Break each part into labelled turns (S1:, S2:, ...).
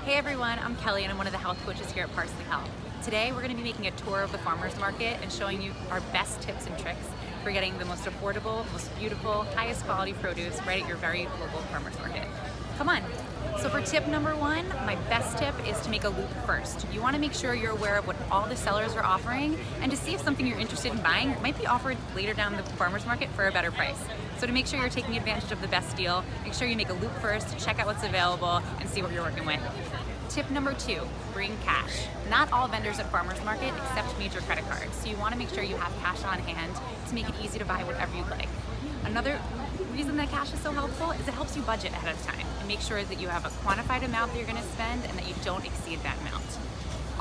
S1: Hey everyone, I'm Kelly and I'm one of the health coaches here at Parsley Health. Today we're going to be making a tour of the farmers market and showing you our best tips and tricks for getting the most affordable, most beautiful, highest quality produce right at your very local farmers market. Come on. So for tip number one, my best tip is to make a loop first. You want to make sure you're aware of what all the sellers are offering and to see if something you're interested in buying might be offered later down the farmers market for a better price. So to make sure you're taking advantage of the best deal, make sure you make a loop first, check out what's available, and see what you're working with. Tip number two, bring cash. Not all vendors at farmers market accept major credit cards, so you want to make sure you have cash on hand to make it easy to buy whatever you'd like. Another reason that cash is so helpful is it helps you budget ahead of time and make sure that you have a quantified amount that you're going to spend and that you don't exceed that amount.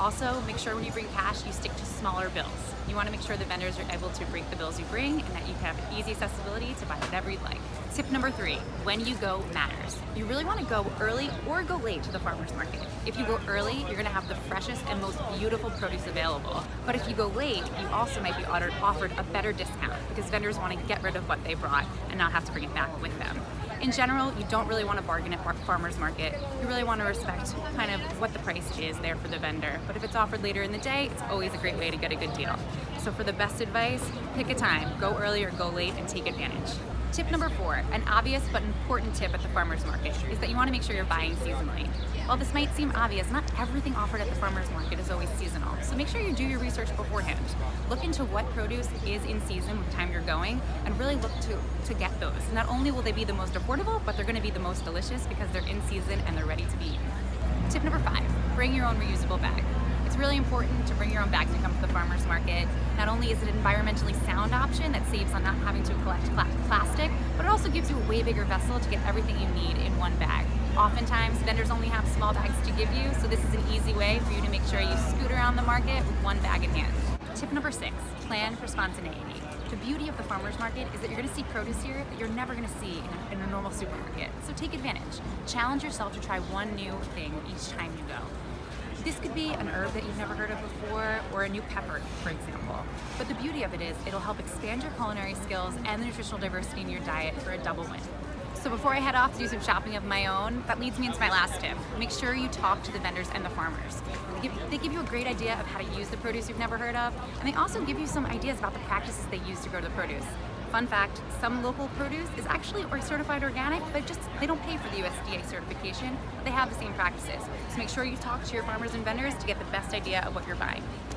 S1: Also, make sure when you bring cash, you stick to smaller bills. You want to make sure the vendors are able to break the bills you bring and that you have easy accessibility to buy whatever you'd like. Tip number three, when you go matters. You really want to go early or go late to the farmers market. If you go early, you're going to have the freshest and most beautiful produce available. But if you go late, you also might be offered a better discount because vendors want to get rid of what they brought and not have to bring it back with them. In general, you don't really want to bargain at farmers market. You really want to respect kind of what the price is there for the vendor. But if it's offered later in the day, it's always a great way to get a good deal. So for the best advice, pick a time, go early or go late and take advantage. Tip number four, an obvious but important tip at the farmers market is that you want to make sure you're buying seasonally. While this might seem obvious, not everything offered at the farmers market is always seasonal. So make sure you do your research beforehand. Look into what produce is in season with the time you're going and really look to get those. Not only will they be the most affordable, but they're going to be the most delicious because they're in season and they're ready to be eaten. Tip number five, bring your own reusable bag. It's really important to bring your own bag to come to the farmers market. Not only is it an environmentally sound option that saves on not having to collect plastic, but it also gives you a way bigger vessel to get everything you need in one bag. Oftentimes, vendors only have small bags to give you, so this is an easy way for you to make sure you scoot around the market with one bag in hand. Tip number six, plan for spontaneity. The beauty of the farmers market is that you're going to see produce here that you're never going to see in a normal supermarket. So take advantage. Challenge yourself to try one new thing each time you go. This could be an herb that you've never heard of before or a new pepper, for example. But the beauty of it is it'll help expand your culinary skills and the nutritional diversity in your diet for a double win. So before I head off to do some shopping of my own, that leads me into my last tip. Make sure you talk to the vendors and the farmers. They give you a great idea of how to use the produce you've never heard of, and they also give you some ideas about the practices they use to grow the produce. Fun fact, some local produce is actually certified organic, but they don't pay for the USDA certification. They have the same practices. So make sure you talk to your farmers and vendors to get the best idea of what you're buying.